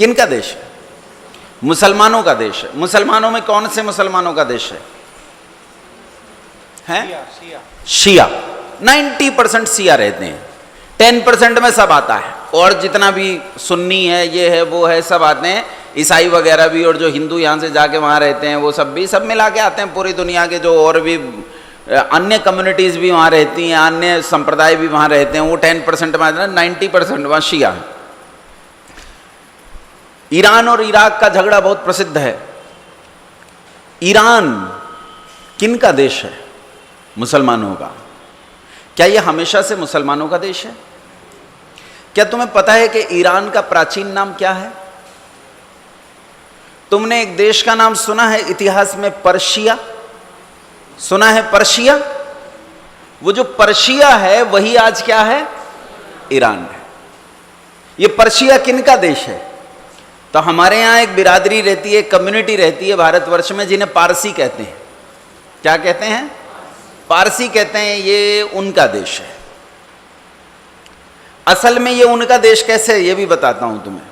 किन का देश है? मुसलमानों का देश है। मुसलमानों में कौन से मुसलमानों का देश है? शिया। 90% शिया रहते हैं, 10% में सब आता है, और जितना भी सुन्नी है, ये है, वो है, सब आते हैं, ईसाई वगैरह भी, और जो हिंदू यहाँ से जाके वहाँ रहते हैं वो सब भी, सब मिला के आते हैं। पूरी दुनिया के जो और भी अन्य कम्युनिटीज़ भी वहाँ रहती हैं, अन्य संप्रदाय भी वहाँ रहते हैं, वो 10% में आते हैं, 90% वहाँ शिया है। ईरान और इराक का झगड़ा बहुत प्रसिद्ध है। ईरान किन का देश है? मुसलमानों का। क्या यह हमेशा से मुसलमानों का देश है? क्या तुम्हें पता है कि ईरान का प्राचीन नाम क्या है? तुमने एक देश का नाम सुना है इतिहास में? पर्शिया। सुना है पर्शिया? वो जो पर्शिया है वही आज क्या है? ईरान है। ये पर्शिया किन का देश है? तो हमारे यहां एक बिरादरी रहती है, कम्युनिटी रहती है भारतवर्ष में, जिन्हें पारसी कहते हैं। क्या कहते हैं? पारसी कहते हैं। ये उनका देश है। असल में ये उनका देश कैसे है ये भी बताता हूं तुम्हें।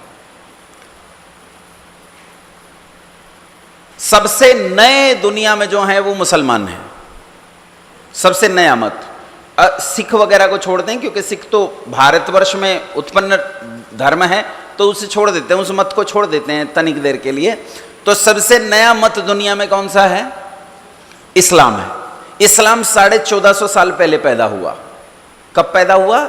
सबसे नए दुनिया में जो है वो मुसलमान है, सबसे नया मत। सिख वगैरह को छोड़ दें, क्योंकि सिख तो भारतवर्ष में उत्पन्न धर्म है, तो उसे छोड़ देते हैं, उस मत को छोड़ देते हैं तनिक देर के लिए। तो सबसे नया मत दुनिया में कौन सा है? इस्लाम है। इस्लाम 1450 साल पहले पैदा हुआ। कब पैदा हुआ?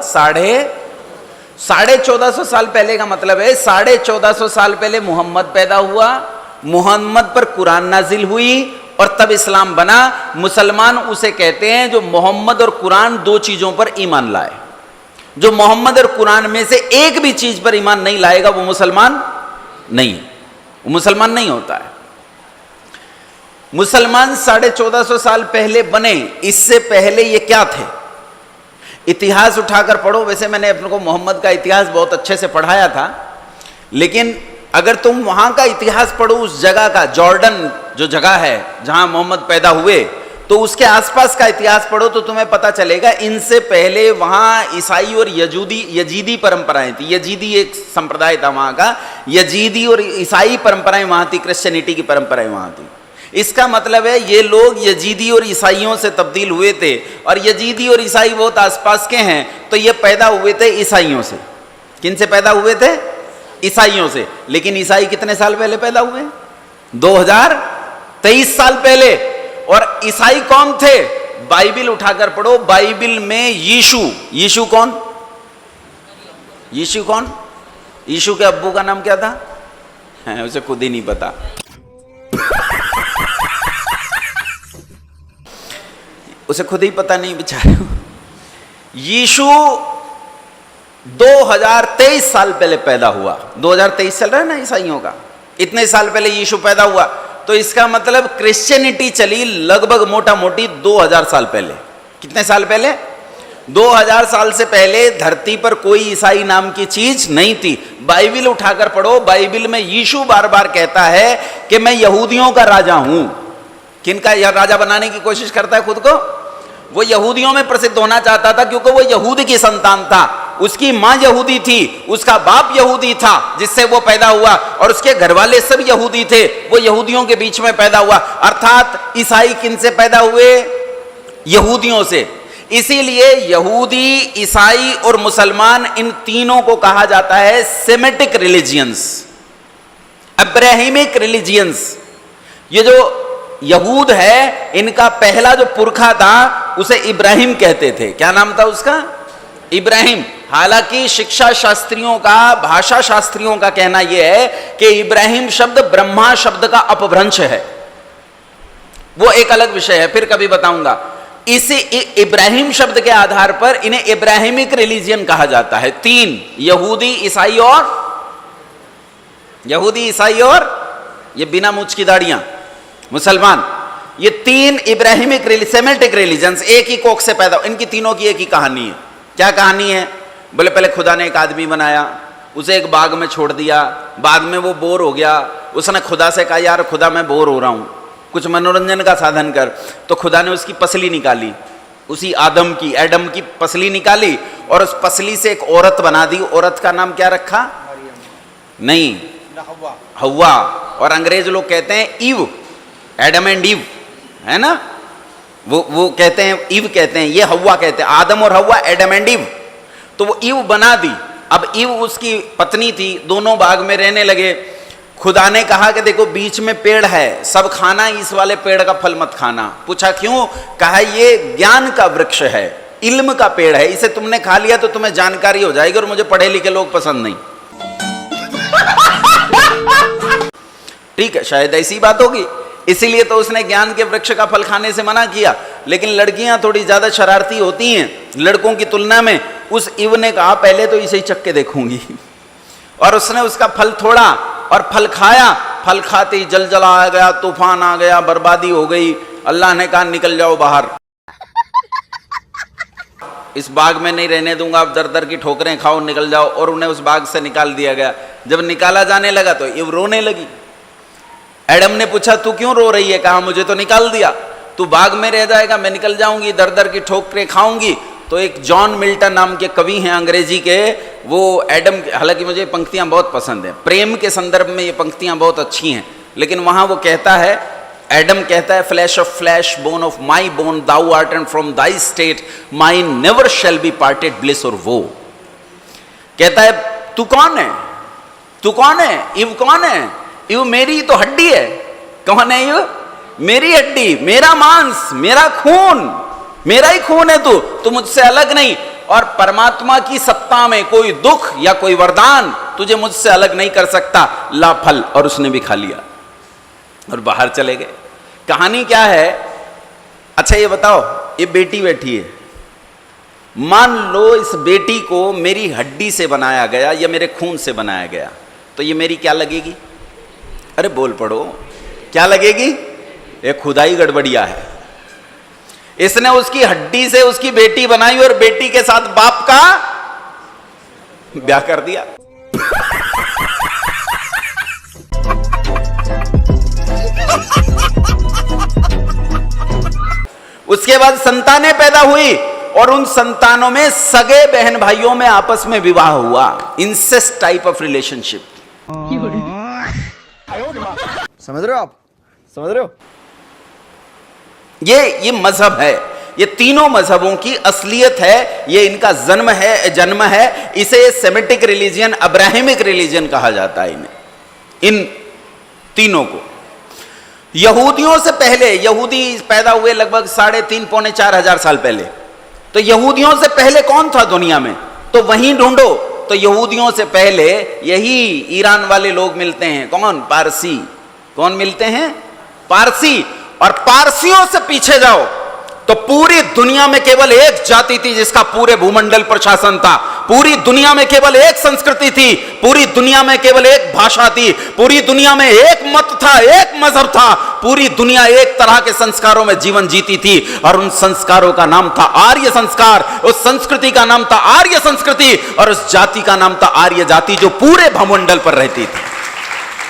1450 साल पहले का मतलब है 1450 साल पहले मोहम्मद पैदा हुआ, मोहम्मद पर कुरान नाजिल हुई, और तब इस्लाम बना। मुसलमान उसे कहते हैं जो मोहम्मद और कुरान दो चीजों पर ईमान लाए। जो मोहम्मद और कुरान में से एक भी चीज पर ईमान नहीं लाएगा वो मुसलमान नहीं है, वो मुसलमान नहीं होता है। मुसलमान 1450 साल पहले बने। इससे पहले ये क्या थे? इतिहास उठाकर पढ़ो। वैसे मैंने अपने को मोहम्मद का इतिहास बहुत अच्छे से पढ़ाया था, लेकिन अगर तुम वहां का इतिहास पढ़ो, उस जगह का, जॉर्डन जो जगह है जहां मोहम्मद पैदा हुए, तो उसके आसपास का इतिहास पढ़ो तो तुम्हें पता चलेगा इनसे पहले वहां ईसाई और यजीदी परंपराएं थी। यजीदी एक संप्रदाय था वहां का। यजीदी और ईसाई परंपराएं वहां थी, क्रिश्चियनिटी की परंपराएं वहां थी। इसका मतलब है ये लोग यजीदी और ईसाइयों से तब्दील हुए थे, और यजीदी और ईसाई बहुत आसपास के हैं, तो ये पैदा हुए थे ईसाइयों से। किन से पैदा हुए थे? ईसाइयों से। लेकिन ईसाई कितने साल पहले पैदा हुए? 2023 साल पहले। और ईसाई कौन थे? बाइबिल उठाकर पढ़ो। बाइबिल में यीशु कौन? यीशु कौन? यीशु के अब्बू का नाम क्या था? उसे खुद ही नहीं पता। उसे खुद ही पता नहीं बेचारे। यीशु 2023 साल पहले पैदा हुआ। 2023 चल रहा है ना ईसाइयों का। इतने साल पहले यीशु पैदा हुआ, तो इसका मतलब क्रिश्चियनिटी चली लगभग मोटा मोटी 2000 साल पहले। कितने साल पहले? 2000 साल से पहले धरती पर कोई ईसाई नाम की चीज नहीं थी। बाइबिल उठाकर पढ़ो। बाइबिल में यीशु बार बार कहता है कि मैं यहूदियों का राजा हूं। किनका राजा बनाने की कोशिश करता है खुद को? वो यहूदियों में प्रसिद्ध होना चाहता था, क्योंकि वो यहूद की संतान था। उसकी मां यहूदी थी, उसका बाप यहूदी था जिससे वो पैदा हुआ, और उसके घर वाले सब यहूदी थे। वो यहूदियों के बीच में पैदा हुआ। अर्थात ईसाई किन से पैदा हुए? यहूदियों से। इसीलिए यहूदी, ईसाई और मुसलमान, इन तीनों को कहा जाता है सेमेटिक रिलीजियंस, अब्राहिमिक रिलीजियंस। ये जो यहूद है, इनका पहला जो पुरखा था उसे इब्राहिम कहते थे। क्या नाम था उसका? इब्राहिम। हालांकि शिक्षा शास्त्रियों का, भाषा शास्त्रियों का कहना यह है कि इब्राहिम शब्द ब्रह्मा शब्द का अपभ्रंश है। वो एक अलग विषय है, फिर कभी बताऊंगा। इसी इब्राहिम शब्द के आधार पर इन्हें इब्राहिमिक रिलीजियन कहा जाता है। तीन, यहूदी, ईसाई और ये बिना मूंछ की दाढ़ियां मुसलमान। ये तीन इब्राहिमिक सेमेटिक रिलीजन्स एक ही कोख से पैदा। इनकी तीनों की एक ही कहानी है। क्या कहानी है? बोले पहले खुदा ने एक आदमी बनाया, उसे एक बाग में छोड़ दिया, बाद में वो बोर हो गया। उसने खुदा से कहा, यार खुदा मैं बोर हो रहा हूं, कुछ मनोरंजन का साधन कर। तो खुदा ने उसकी पसली निकाली, उसी एडम की पसली निकाली, और उस पसली से एक औरत बना दी। औरत का नाम क्या रखा? नहीं, हव्वा, और अंग्रेज लोग कहते हैं ईव, एडम एंड ईव, है ना, वो कहते हैं ईव कहते हैं, ये हव्वा कहते हैं, आदम और हव्वा एडम एंड ईव। तो वो ईव बना दी। अब ईव उसकी पत्नी थी, दोनों बाग में रहने लगे। खुदा ने कहा कि देखो बीच में पेड़ है, सब खाना, इस वाले पेड़ का फल मत खाना। पूछा क्यों? कहा ये ज्ञान का वृक्ष है, इल्म का पेड़ है, इसे तुमने खा लिया तो तुम्हें जानकारी हो जाएगी और मुझे पढ़े लिखे लोग पसंद नहीं। ठीक है, शायद ऐसी बात होगी, इसीलिए तो उसने ज्ञान के वृक्ष का फल खाने से मना किया। लेकिन लड़कियां थोड़ी ज्यादा शरारती होती हैं लड़कों की तुलना में। उस ईव ने कहा पहले तो इसे ही चख के देखूंगी, और उसने उसका फल तोड़ा और फल खाया। फल खाते ही जलजला आ गया, तूफान आ गया, बर्बादी हो गई। अल्लाह ने कहा निकल जाओ बाहर, इस बाग में नहीं रहने दूंगा, आप दर दर की ठोकरें खाओ, निकल जाओ। और उन्हें उस बाग से निकाल दिया गया। जब निकाला जाने लगा तो ईव रोने लगी। एडम ने पूछा तू क्यों रो रही है? कहा मुझे तो निकाल दिया, तू बाग में रह जाएगा, मैं निकल जाऊंगी, दर दर की ठोकरें खाऊंगी। तो एक जॉन मिल्टन नाम के कवि हैं अंग्रेजी के, वो एडम, हालांकि मुझे पंक्तियां बहुत पसंद हैं, प्रेम के संदर्भ में ये पंक्तियां बहुत अच्छी हैं, लेकिन वहां वो कहता है, एडम कहता है, flesh of flesh, bone of my bone, thou art and from thy state mine never shall be parted bliss or woe. कहता है तू कौन है? तू कौन है? ईव कौन है? ईव मेरी तो हड्डी है। कौन है ईव? मेरी हड्डी, मेरा मांस, मेरा खून, मेरा ही खून है तू मुझसे अलग नहीं। और परमात्मा की सत्ता में कोई दुख या कोई वरदान तुझे मुझसे अलग नहीं कर सकता, ला फल। और उसने भी खा लिया और बाहर चले गए। कहानी क्या है? अच्छा ये बताओ, ये बेटी बैठी है, मान लो इस बेटी को मेरी हड्डी से बनाया गया या मेरे खून से बनाया गया, तो ये मेरी क्या लगेगी? अरे बोल पड़ो, क्या लगेगी? ये खुदाई गड़बड़िया है। इसने उसकी हड्डी से उसकी बेटी बनाई और बेटी के साथ बाप का ब्याह कर दिया। उसके बाद संतानें पैदा हुई और उन संतानों में सगे बहन भाइयों में आपस में विवाह हुआ, इंसेस्ट टाइप ऑफ रिलेशनशिप। समझ रहे हो आप? समझ रहे हो? ये मजहब है, ये तीनों मजहबों की असलियत है, ये इनका जन्म है। इसे सेमेटिक रिलीजियन, अब्राहमिक रिलीजियन कहा जाता है इन्हें, इन तीनों को। यहूदियों से पहले, यहूदी पैदा हुए लगभग 3.5 पौने 4 हजार साल पहले। तो यहूदियों से पहले कौन था दुनिया में? तो वहीं ढूंढो। तो यहूदियों से पहले यही ईरान वाले लोग मिलते हैं। कौन? पारसी। कौन मिलते हैं? पारसी। और पारसियों से पीछे जाओ तो पूरी दुनिया में केवल एक जाति थी जिसका पूरे भूमंडल पर शासन था। पूरी दुनिया में केवल एक संस्कृति थी, पूरी दुनिया में केवल एक भाषा थी, पूरी दुनिया में एक मत था, एक मजहब था, पूरी दुनिया एक तरह के संस्कारों में जीवन जीती थी। और उन संस्कारों का नाम था आर्य संस्कार, उस संस्कृति का नाम था आर्य संस्कृति, और उस जाति का नाम था आर्य जाति, जो पूरे भूमंडल पर रहती थी।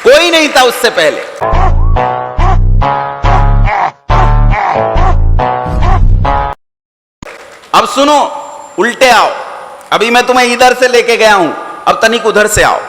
कोई नहीं था उससे पहले। अब सुनो, उल्टे आओ। अभी मैं तुम्हें इधर से लेके गया हूं, अब तनिक उधर से आओ।